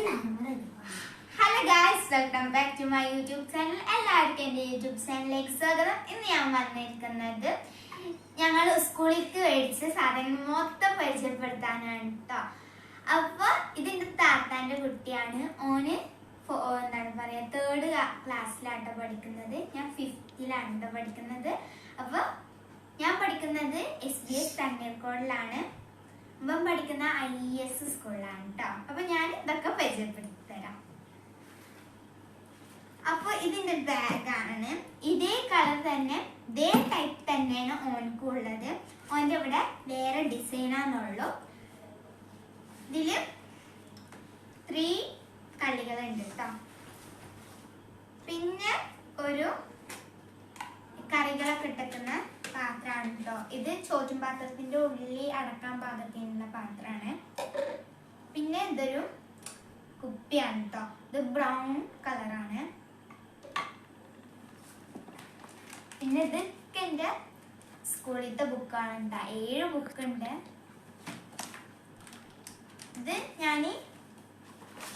Hello guys, welcome back to my YouTube channel. എല്ലാവർക്കും എൻ്റെ YouTube ചാനലിലേക്ക് സ്വാഗതം. ഇന്ന് ഞാൻ വന്നിരിക്കുന്നത് ഞങ്ങൾ സ്കൂളിലേക്ക് മേടിച്ച സാധനം മൊത്തം പരിചയപ്പെടുത്താനാണ് കേട്ടോ. അപ്പോൾ ഇതിൻ്റെ താത്താൻ്റെ കുട്ടിയാണ്. ഓന് എന്താണ് പറയുക, 3rd ക്ലാസ്സിലാട്ടോ പഠിക്കുന്നത്. ഞാൻ 5th പഠിക്കുന്നത്. അപ്പോൾ ഞാൻ പഠിക്കുന്നത് SBS തണ്ണീർക്കോടിലാണ്. ഇവൻ പഠിക്കുന്ന IES സ്കൂളിലാണ് കേട്ടോ. അപ്പൊ ഞാൻ ഇതൊക്കെ പരിചയപ്പെടുത്തി തരാം. അപ്പൊ ഇതിന്റെ ബാഗാണ്. ഇതേ കളർ തന്നെ, ഇതേ ടൈപ്പ് തന്നെയാണ് ഓനക്കും ഉള്ളത്. ഓൻ്റെ ഇവിടെ വേറെ ഡിസൈനാന്നുള്ളൂ. ഇതില് 3 കളികളുണ്ട് കേട്ടോ. പിന്നെ ഒരു കറികളൊക്കെ ഇട്ടക്കുന്ന പാത്രമാണ് കേട്ടോ. ഇത് ചോറ്റും പാത്രത്തിന്റെ ഉള്ളിൽ അടക്കാൻ പാകത്തിനുള്ള പാത്രമാണ്. പിന്നെ ഇതൊരു കുപ്പിയാണ് കേട്ടോ. ഇത് ബ്രൗൺ കളറാണ്. പിന്നെ ഇതൊക്കെ എൻ്റെ സ്കൂളിലത്തെ ബുക്കാണ് കേട്ടോ. 7 ബുക്കുണ്ട്. ഇത് ഞാൻ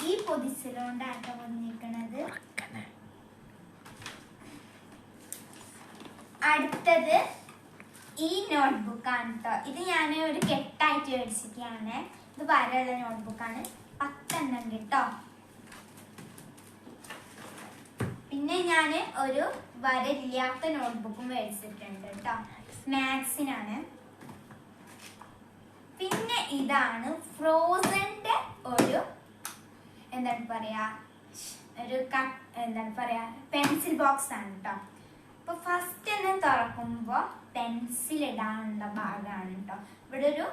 ഈ പൊതിച്ചിലോണ്ടാട്ടോ വന്നിരിക്കണത്. അടുത്തത് ഈ നോട്ട്ബുക്കാണ് കേട്ടോ. ഇത് ഞാൻ ഒരു കെട്ടായിട്ട് മേടിച്ചിരിക്കുകയാണ്. ഇത് വരെയുള്ള നോട്ട്ബുക്കാണ്. 10 ഉണ്ട് കേട്ടോ. പിന്നെ ഞാൻ ഒരു വരയില്ലാത്ത നോട്ട്ബുക്കും മേടിച്ചിട്ടുണ്ട് കേട്ടോ. മാത്സിനാണ്. പിന്നെ ഇതാണ് ഫ്രോസന്റെ ഒരു എന്താണ് പറയാ, ഒരു എന്താണ് പറയാ, പെൻസിൽ ബോക്സ് ആണ് കേട്ടോ. അപ്പൊ ഫസ്റ്റ് തന്നെ തുറക്കുമ്പോ പെൻസിൽ ഇടാനുള്ള ഭാഗമാണ് കേട്ടോ. ഇവിടെ ഒരു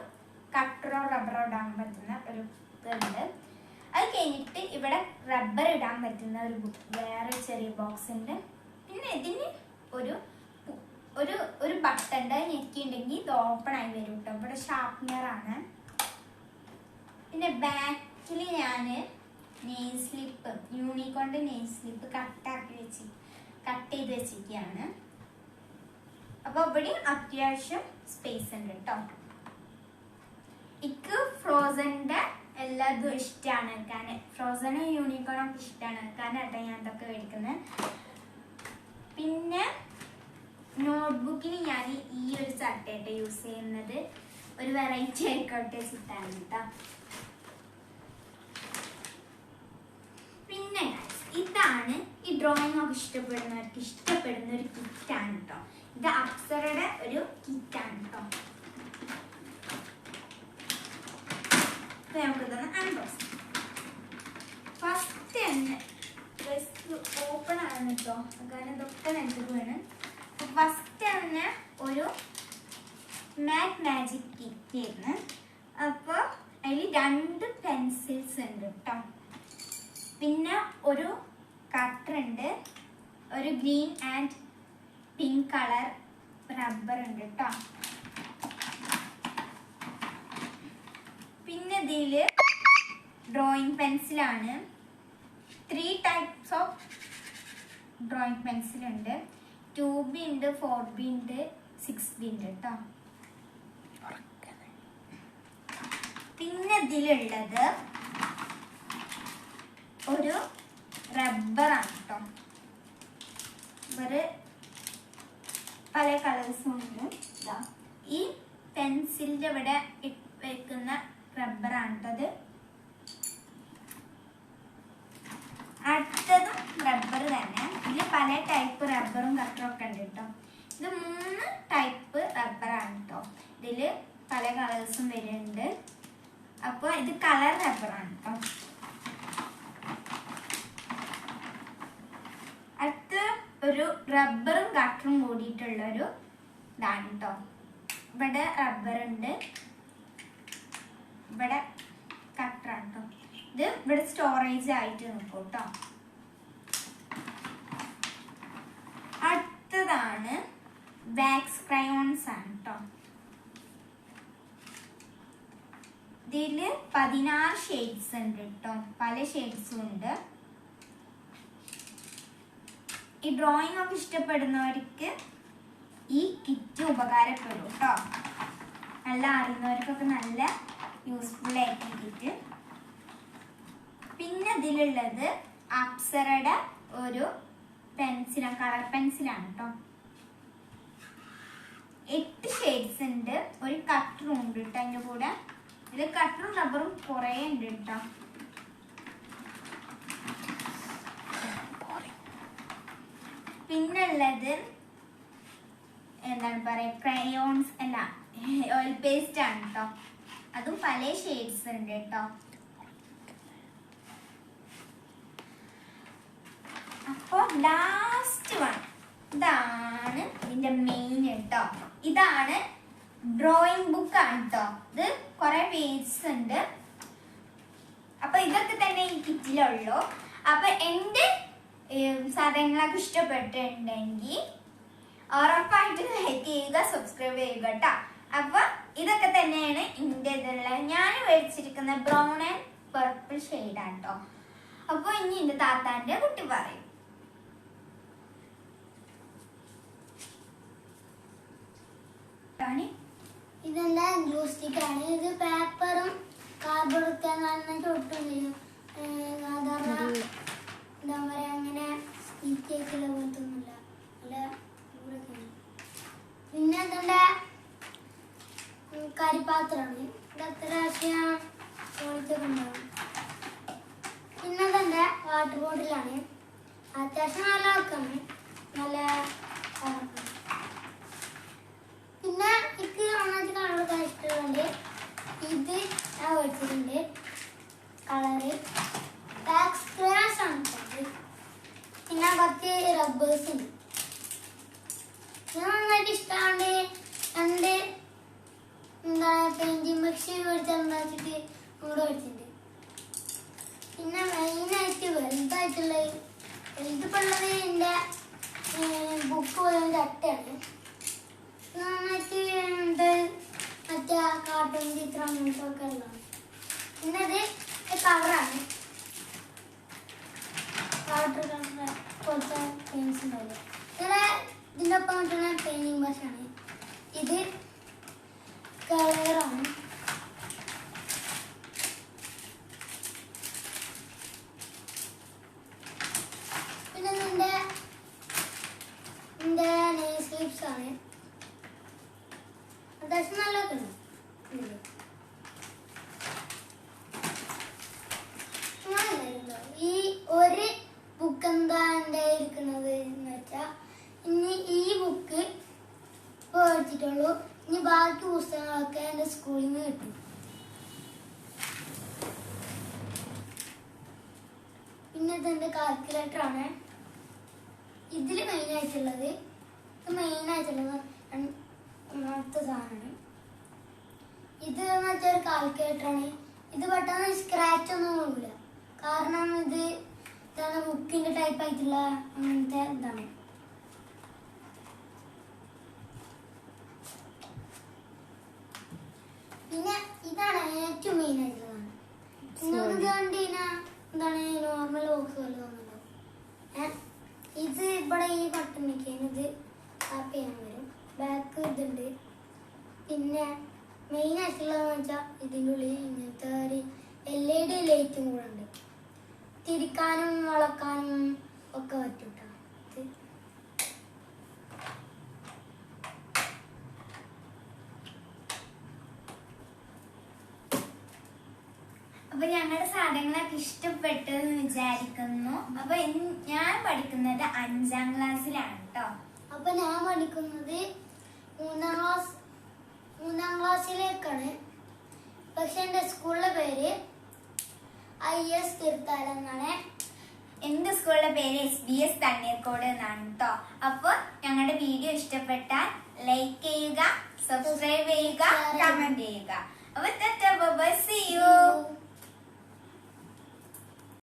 കട്ടറോ റബ്ബറോ ഇടാൻ പറ്റുന്ന ഒരു ഇതുണ്ട്. അത് കഴിഞ്ഞിട്ട് ഇവിടെ റബ്ബർ ഇടാൻ പറ്റുന്ന ഒരു വേറെ ചെറിയ ബോക്സ് ഉണ്ട്. പിന്നെ ഇതിന് ഒരു ഒരു ഒരു ബട്ടൺ ഞെക്കിണ്ടെങ്കിൽ ഇത് ഓപ്പൺ ആയി വരും കേട്ടോ. ഇവിടെ ഷാർപ്നറാണ്. പിന്നെ ബാക്കിൽ ഞാൻ നെയിൽ സ്ലിപ്പ്, യൂണിക്കോണിന്റെ നെയിൽ സ്ലിപ്പ് കട്ട് ചെയ്ത് വെച്ചിരിക്കുകയാണ്. അപ്പൊ ഇവിടെ അത്യാവശ്യം സ്പേസ് ഉണ്ട് കേട്ടോ. എനിക്ക് ഫ്രോസന്റെ എല്ലാതും ഇഷ്ടമാണ് വെക്കാൻ. ഫ്രോസനും യൂണിക്കോണും ഇഷ്ടമാണ് വെക്കാൻ. കേട്ടോ ഞാൻ ഇതൊക്കെ മേടിക്കുന്നത്. പിന്നെ നോട്ട്ബുക്കിന് ഞാൻ ഈ ഒരു ചട്ടയായിട്ട് യൂസ് ചെയ്യുന്നത്. ഒരു വെറൈറ്റി ആയിക്കോട്ടെ ചിട്ടാണ് കേട്ടോ. പിന്നെ ഇതാണ് ഈ ഡ്രോയിങ് ഒക്കെ ഇഷ്ടപ്പെടുന്നവർക്ക് ഇഷ്ടപ്പെടുന്ന ഒരു കിറ്റാണ് കേട്ടോ. ഇത് അപ്സരയുടെ ഒരു കിറ്റാണ് കേട്ടോ. നമുക്കിതൊന്ന് അൺബോക്സ്. ഫസ്റ്റ് തന്നെ ഓപ്പൺ ആണ് കേട്ടോ. കാരണം ഇതൊക്കെ നെഞ്ചത് വേണം. ഫസ്റ്റ് തന്നെ ഒരു മാജിക് കിറ്റ് ആയിരുന്നു. അപ്പോൾ അതിൽ 2 പെൻസിൽസ് ഉണ്ട് കേട്ടോ. പിന്നെ ഒരു കട്ടർ ഉണ്ട്. ഒരു green and pink colour rubber ഉണ്ട് കേട്ടോ. പിന്നെ ഇതില് ഡ്രോയിങ് പെൻസിലാണ്. 3 ടൈപ്സ് ഓഫ് ഡ്രോയിങ് പെൻസിൽ ഉണ്ട്. 2B ഉണ്ട്, 4B ഉണ്ട്, 6B ഉണ്ട് കേട്ടോ. പിന്നെ ഇതിലുള്ളത് ഒരു റബ്ബറാണ് കേട്ടോ. ഇവര് പല കളേഴ്സും ഉണ്ട്. ഈ പെൻസിലിന്റെ ഇവിടെ വെക്കുന്ന റബ്ബറാണ് കേട്ടത്. അടുത്തതും റബ്ബർ തന്നെ. ഇതിൽ പല ടൈപ്പ് റബ്ബറും കട്ടറും ഒക്കെ ഉണ്ട് കേട്ടോ. ഇത് 3 ടൈപ്പ് റബ്ബറാണ് കേട്ടോ. ഇതില് പല കളേഴ്സും വരുന്നുണ്ട്. അപ്പൊ ഇത് കളർ റബ്ബറാണ് കേട്ടോ. അടുത്ത ഒരു റബ്ബറും കട്ടറും കൂടിയിട്ടുള്ള ഒരു ഇതാണ് കേട്ടോ. ഇവിടെ റബ്ബർ ഉണ്ട്, ഇവിടെ കട്ടറാണ് കേട്ടോ. ഇത് ഇവിടെ സ്റ്റോറേജ് ആയിട്ട് നിൽക്കും കേട്ടോ. അടുത്തതാണ് വാക്സ് ക്രയോൺസ് ആണ് കേട്ടോ. ഇതില് 16 ഷെയ്ഡ്സ് ഉണ്ട് കേട്ടോ. പല ഷെയ്ഡ്സും ഉണ്ട്. ഈ ഡ്രോയിങ് ഒക്കെ ഇഷ്ടപ്പെടുന്നവർക്ക് ഈ കിറ്റ് ഉപകാരപ്പെടും കേട്ടോ. നല്ല അറിയുന്നവർക്കൊക്കെ നല്ല യൂസ്ഫുൾ ആയിരിക്കും കിറ്റ്. പിന്നെ ഇതിലുള്ളത് അപ്സരയുടെ ഒരു പെൻസിലാണ്, കളർ പെൻസിലാണ് കേട്ടോ. 8 ഷെയ്ഡ്സ് ഉണ്ട്. ഒരു കട്ടറും ഉണ്ട് കേട്ടോ അതിൻ്റെ കൂടെ. ഇതിൽ കട്ടറും റബ്ബറും കുറേ ഉണ്ട് കേട്ടോ. പിന്നുള്ളത് എന്താണ് പറയുക, ക്രയോൺസ് അല്ല, ഓയിൽ പേസ്റ്റ് ആണ് കേട്ടോ. അതും പല ഷെയ്ഡ്സ് ഉണ്ട് കേട്ടോ. അപ്പോൾ ലാസ്റ്റ് വൺ ഇതാണ് ഇതിന്റെ മെയിൻ കേട്ടോ. ഇതാണ് ഡ്രോയിങ് ബുക്ക് ആണ് കേട്ടോ. ഇത് കുറെ പേജസ് ഉണ്ട്. അപ്പൊ ഇതൊക്കെ തന്നെ ഈ കിറ്റിലുള്ളൂ. അപ്പൊ എന്റെ സാധനങ്ങളൊക്കെ ഇഷ്ടപ്പെട്ടിട്ടുണ്ടെങ്കിൽ ഉറപ്പായിട്ട് ലൈക്ക് ചെയ്യുക, സബ്സ്ക്രൈബ് ചെയ്യുക കേട്ടോ. അപ്പൊ ഇതൊക്കെ തന്നെയാണ് എൻ്റെ ഇതുള്ള ഞാൻ മേടിച്ചിരിക്കുന്ന ബ്രൗൺ ആൻഡ് പർപ്പിൾ ഷെയ്ഡാണ് കേട്ടോ. അപ്പൊ ഇനി എന്റെ താത്താന്റെ കുട്ടി പറയും. ഇതെല്ലാം ഗ്ലൂ സ്റ്റിക്ക് ആണ്. ഇത് പേപ്പറും കാർഡ്ബോർഡ് തൊട്ടും സാധാരണ എന്താ പറയാ അങ്ങനെ സ്റ്റിക്കുള്ള പോലത്തൊന്നുമില്ല. പിന്നെ ഇതിന്റെ കരിപ്പാത്രമാണ്. ഇത് അത്യാവശ്യം ക്വാളിറ്റിയൊക്കെ ഉണ്ടാവും. പിന്നെ ഇതിന്റെ വാട്ടർ ബോട്ടിലാണ്. അത്യാവശ്യം നല്ല ആക്കാണ്, നല്ല പിന്നെ എനിക്ക് ഒന്നാമത്തെ കളറൊക്കെ ഇഷ്ടമുണ്ട്. ഇത് ഞാൻ മേടിച്ചിട്ടുണ്ട് കളറ്. ടാക്സ് ക്രയോൺസ് ആണ്. പിന്നെ കുറച്ച് റബ്ബേഴ്സ് ഉണ്ട്. ഞാൻ നന്നായിട്ട് ഇഷ്ടമാണ്. രണ്ട് എന്താണ് പെയിന്റിങ് മിക്സ് മേടിച്ചിട്ട് കൂടെ മേടിച്ചിട്ടുണ്ട്. പിന്നെ മെയിനായിട്ട് വലുതായിട്ടുള്ളത് വലുതിപ്പുള്ളത് എൻ്റെ ബുക്ക് പോലത്തെ അട്ടയാണ്. നന്നായിട്ട് മറ്റേ കാർട്ടൂൺ ചിത്രം അങ്ങനത്തെ ഉള്ളതാണ്. പിന്നെ ഇത് കവറാണ്. വാട്ടർ കളർ പോലത്തെ പെയിൻസ് ഉണ്ടാവില്ല. ഇതിൻ്റെ ഒപ്പം കിട്ടുന്ന പെയിന്റിങ് ബ്രഷാണ്. ഇത് കളറാണ്. പിന്നെ എൻ്റെ നെയിൽ സ്ലിപ്സ് ആണ്. അത്യാവശ്യം നല്ലതൊക്കെ ഉണ്ട്. ഈ ഒരു ബുക്ക് എന്താ എൻ്റെ ഇരിക്കുന്നത് എന്ന് വെച്ചാൽ ഇനി ഈ ബുക്ക് ഇപ്പോൾ മേടിച്ചിട്ടുള്ളൂ. ഇനി ബാക്കി പുസ്തകങ്ങളൊക്കെ എൻ്റെ സ്കൂളിൽ നിന്ന് കിട്ടും. പിന്നെ ഇതെൻ്റെ കാൽക്കുലേറ്ററാണ്. ഇതിൽ മെയിനായിട്ടുള്ളത് ഒന്നാമത്തെ സാധനമാണ്. ഇത് മറ്റൊരു കാൽക്കുലേറ്ററാണ്. ഇത് പെട്ടെന്ന് സ്ക്രാച്ച് ഒന്നും പോകില്ല. കാരണം ഇത് ഇതാണ് ബുക്കിന്റെ ടൈപ്പ് ആയിട്ടുള്ള അങ്ങനത്തെ ഇതാണ്. പിന്നെ ഇതാണ് ഏറ്റവും മെയിൻ ആയിട്ടുള്ളതാണ്. നിങ്ങൾക്ക് കണ്ടിനാ എന്താണ് നോർമൽ ബോക്സ് പോലെ തോന്നുന്നുണ്ടോ? ഇത് ഇവിടെ ഈ ബട്ടൺ ഇത് ടാപ്പ് ചെയ്യാൻ വരും. ബാക്ക് ഇതുണ്ട്. പിന്നെ മെയിൻ ആയിട്ടുള്ളതെന്ന് വെച്ചാൽ ഇതിൻ്റെ ഉള്ളിൽ ഇങ്ങനത്തെ ഒരു LED ലൈറ്റും കൂടെ ഉണ്ട്. തിരിക്കാനും വളക്കാനും ഒക്കെ പറ്റും കേട്ടോ. അപ്പൊ ഞങ്ങളുടെ സാധനങ്ങളൊക്കെ ഇഷ്ടപ്പെട്ടു എന്ന് വിചാരിക്കുന്നു. അപ്പൊ ഞാൻ പഠിക്കുന്നത് 5ാം ക്ലാസ്സിലാണ് കേട്ടോ. അപ്പൊ ഞാൻ പഠിക്കുന്നത് 3ാം ക്ലാസ്സിലേക്കാണ്. പക്ഷെ എൻ്റെ സ്കൂളിലെ പേര് IS തീർത്ഥാടനം എന്നാണ്. എന്റെ സ്കൂളിലെ പേര് SBS തണ്ണീർക്കോട് എന്നാണ് കേട്ടോ. അപ്പൊ ഞങ്ങളുടെ വീഡിയോ ഇഷ്ടപ്പെട്ടാൽ ലൈക്ക് ചെയ്യുക, സബ്സ്ക്രൈബ് ചെയ്യുക, കമന്റ് ചെയ്യുക. അപ്പൊ see you.